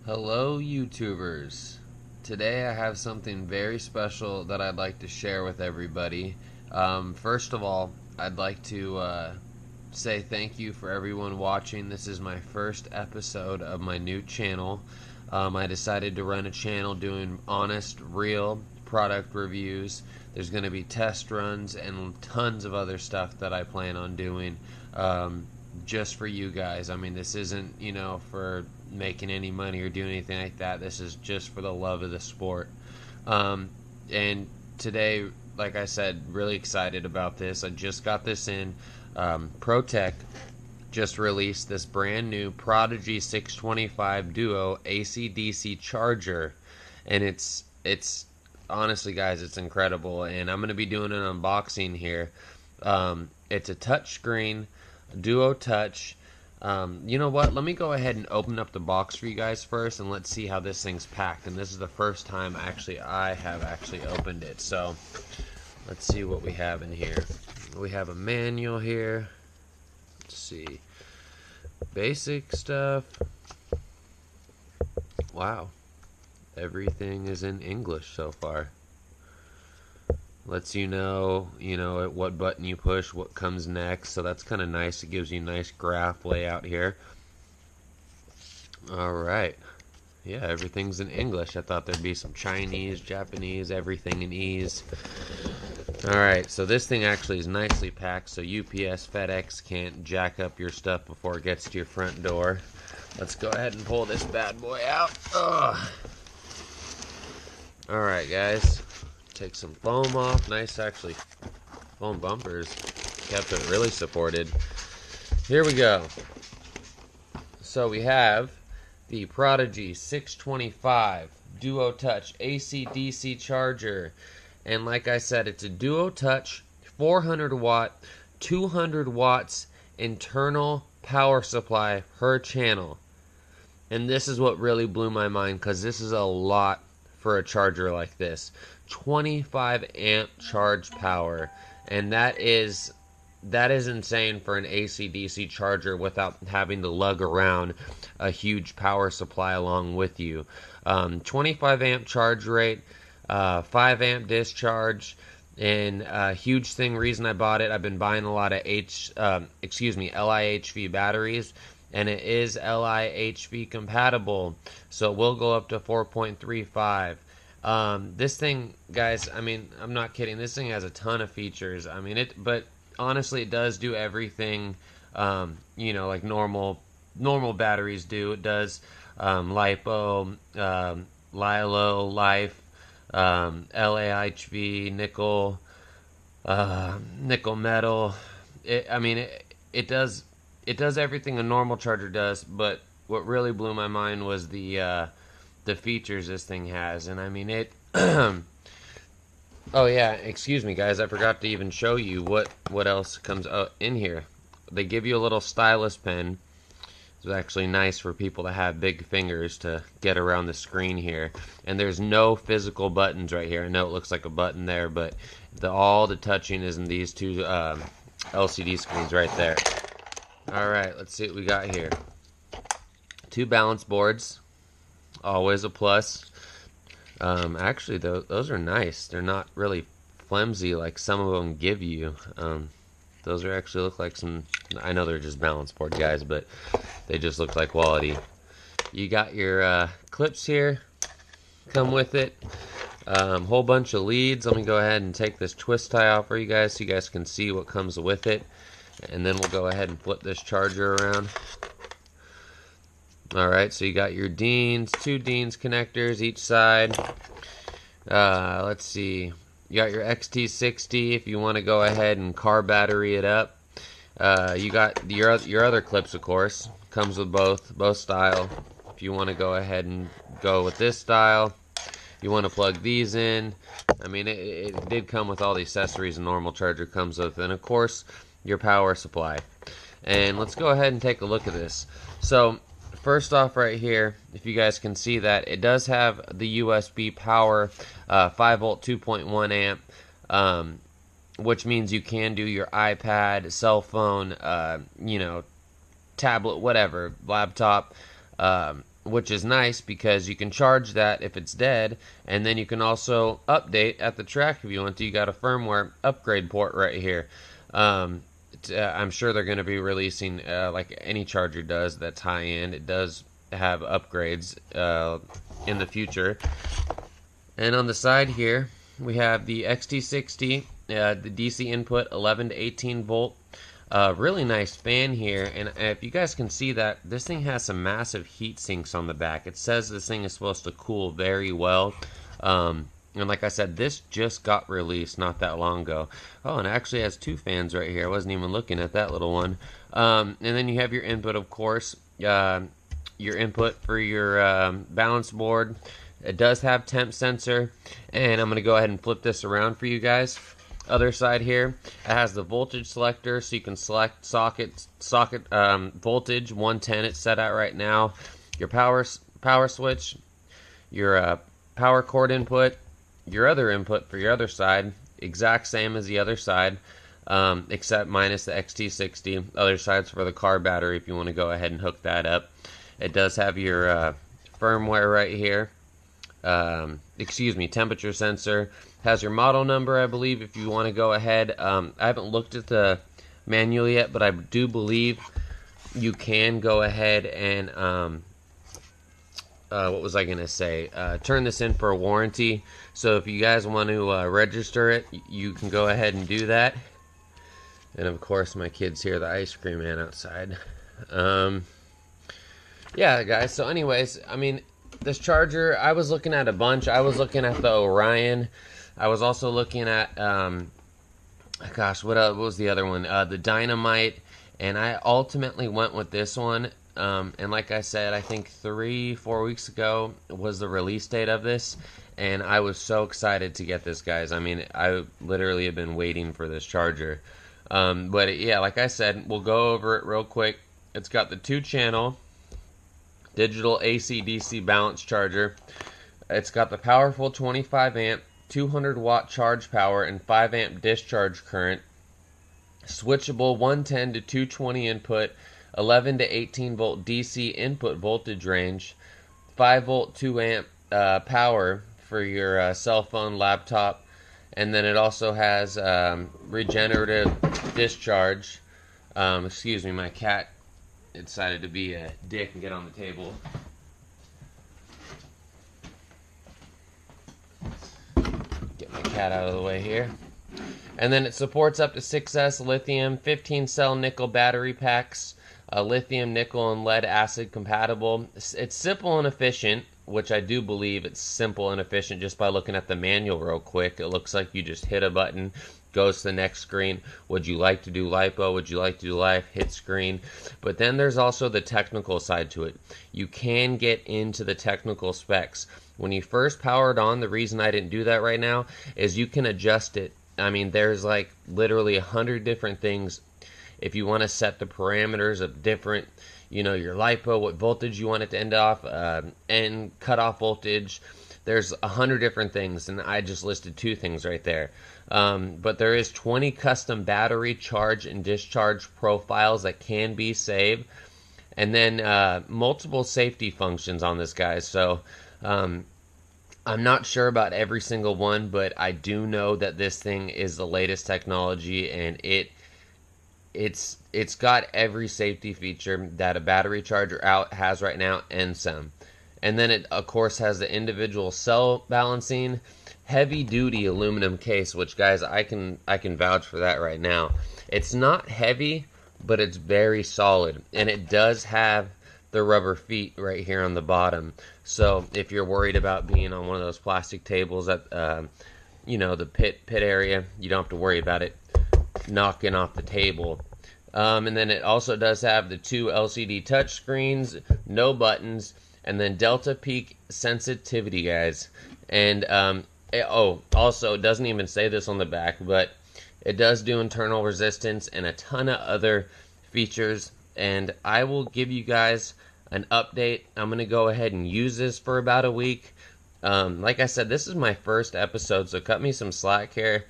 Hello YouTubers. Today I have something very special that I'd like to share with everybody. First of all, I'd like to say thank you for everyone watching. This is my first episode of my new channel. I decided to run a channel doing honest, real product reviews. There's going to be test runs and tons of other stuff that I plan on doing just for you guys. I mean, this isn't, for making any money or doing anything like that. This is just for the love of the sport. And today, like I said, really excited about this. I just got this in. Protek just released this brand new Prodigy 625 Duo AC/DC charger, and it's honestly, guys, it's incredible. And I'm going to be doing an unboxing here. It's a touchscreen Duo Touch. You know what? Let me go ahead and open up the box for you guys first, and let's see how this thing's packed. And this is the first time I have actually opened it. So let's see what we have in here. We have a manual here. Let's see. Basic stuff. Wow. Everything is in English so far. Lets you know, at what button you push, what comes next. So that's kind of nice. It gives you a nice graph layout here. Alright. Yeah, everything's in English. I thought there'd be some Chinese, Japanese, everything in ease. Alright, so this thing actually is nicely packed, so UPS, FedEx can't jack up your stuff before it gets to your front door. Let's go ahead and pull this bad boy out. Alright, guys. Take some foam off. Nice, actually, foam bumpers. Kept it really supported. Here we go. So we have the Prodigy 625 Duo Touch AC/DC charger. And like I said, it's a Duo Touch 400 watt, 200 watts internal power supply per channel. And this is what really blew my mind, because this is a lot for a charger like this. 25 amp charge power, and that is insane for an AC/DC charger without having to lug around a huge power supply along with you. 25 amp charge rate, 5 amp discharge, and a huge reason I bought it, I've been buying a lot of LIHV batteries, and it is LIHV compatible, so it will go up to 4.35. This thing, guys, I mean, I'm not kidding. This thing has a ton of features. I mean, but honestly, it does do everything, like normal batteries do. It does Lipo, Lilo, Life, LAHV, nickel, nickel metal. It does everything a normal charger does. But what really blew my mind was the features this thing has. And I mean, it oh yeah, excuse me, guys, I forgot to even show you what else comes in here. They give you a little stylus pen. It's actually nice for people that have big fingers to get around the screen here. And there's no physical buttons right here. I know it looks like a button there, but all the touching is in these two LCD screens right there. Alright, let's see what we got here. 2 balance boards. Always a plus. Actually, those are nice. They're not really flimsy like some of them give you. Those actually look like some. I know they're just balance board, guys, but they just look like quality. You got your clips here. Come with it. Whole bunch of leads. Let me go ahead and take this twist tie off for you guys so you guys can see what comes with it. And then we'll go ahead and flip this charger around. Alright, so you got your Deans, 2 Deans connectors each side. Let's see. You got your XT60 if you want to go ahead and car battery it up. You got your other clips, of course. Comes with both style. If you want to go ahead and go with this style, you want to plug these in. I mean, it did come with all the accessories a normal charger comes with. And, of course, your power supply. And let's go ahead and take a look at this. So first off, right here, if you guys can see that, it does have the USB power, 5 volt 2.1 amp, which means you can do your iPad, cell phone, tablet, whatever, laptop, which is nice because you can charge that if it's dead, and then you can also update at the track if you want to. You got a firmware upgrade port right here. I'm sure they're going to be releasing, like any charger does that's high-end. It does have upgrades in the future. And on the side here, we have the XT60, the DC input, 11 to 18 volt. Really nice fan here, and if you guys can see that, this thing has some massive heat sinks on the back. It says this thing is supposed to cool very well. And like I said, this just got released not that long ago. Oh, and it actually has two fans right here. I wasn't even looking at that little one. And then you have your input, of course. Your input for your balance board. It does have temp sensor. And I'm going to go ahead and flip this around for you guys. Other side here, it has the voltage selector, so you can select socket voltage 110. It's set at right now. Your power switch, your power cord input, your other input for your other side, exact same as the other side, except minus the XT60. Other side's for the car battery if you want to go ahead and hook that up. It does have your firmware right here. Temperature sensor. Has your model number, I believe, if you want to go ahead. I haven't looked at the manual yet, but I do believe you can go ahead and, what was I going to say? Turn this in for a warranty. So if you guys want to register it, you can go ahead and do that. And of course, my kids hear the ice cream man outside. Yeah, guys. So anyways, I mean, this charger, I was looking at a bunch. I was looking at the Orion. I was also looking at, what was the other one? The Dynamite. And I ultimately went with this one. And like I said, I think 3-4 weeks ago was the release date of this. And I was so excited to get this, guys. I mean, I literally have been waiting for this charger. But yeah, like I said, we'll go over it real quick. It's got the 2-channel digital AC/DC balance charger. It's got the powerful 25 amp, 200 watt charge power, and 5 amp discharge current. Switchable 110 to 220 input, 11 to 18 volt DC input voltage range, 5 volt 2 amp power for your cell phone, laptop, and then it also has regenerative discharge. My cat decided to be a dick and get on the table. Get my cat out of the way here. And then it supports up to 6S lithium, 15 cell nickel battery packs, lithium, nickel, and lead acid compatible. It's simple and efficient, which I do believe it's simple and efficient just by looking at the manual real quick. It looks like you just hit a button, goes to the next screen. Would you like to do lipo? Would you like to do live? Hit screen. But then there's also the technical side to it. You can get into the technical specs. When you first power it on, the reason I didn't do that right now is you can adjust it. I mean, there's like literally 100 different things. If you want to set the parameters of different, your lipo, what voltage you want it to end off, and cutoff voltage. There's 100 different things, and I just listed 2 things right there. But there is 20 custom battery charge and discharge profiles that can be saved, and then multiple safety functions on this, guys. So I'm not sure about every single one, but I do know that this thing is the latest technology, and it's got every safety feature that a battery charger out has right now and some. And then it, of course, has the individual cell balancing, heavy-duty aluminum case, which, guys, I can vouch for that right now. It's not heavy, but it's very solid, and it does have the rubber feet right here on the bottom. So if you're worried about being on one of those plastic tables at, the pit area, you don't have to worry about it knocking off the table. And then it also does have the 2 LCD touch screens, no buttons, and then Delta Peak sensitivity, guys. And also, it doesn't even say this on the back, but it does do internal resistance and a ton of other features. And I will give you guys an update. I'm going to go ahead and use this for about a week. Like I said, this is my first episode, so cut me some slack here.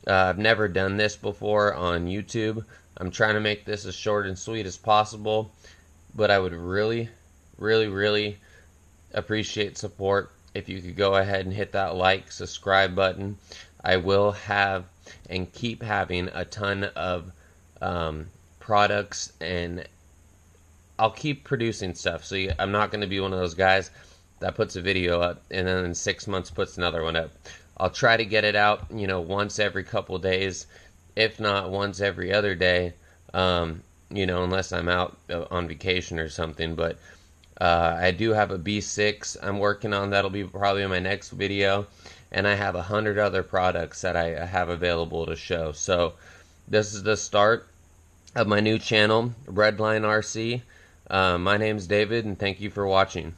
I've never done this before on YouTube. I'm trying to make this as short and sweet as possible, but I would really, really, really appreciate support. If you could go ahead and hit that like, subscribe button. I will have and keep having a ton of products, and I'll keep producing stuff. So I'm not going to be one of those guys that puts a video up and then in 6 months puts another one up. I'll try to get it out, once every couple days, if not once every other day, unless I'm out on vacation or something. But I do have a B6 I'm working on. That'll be probably in my next video. And I have 100 other products that I have available to show. So this is the start of my new channel, Redline RC. My name's David, and thank you for watching.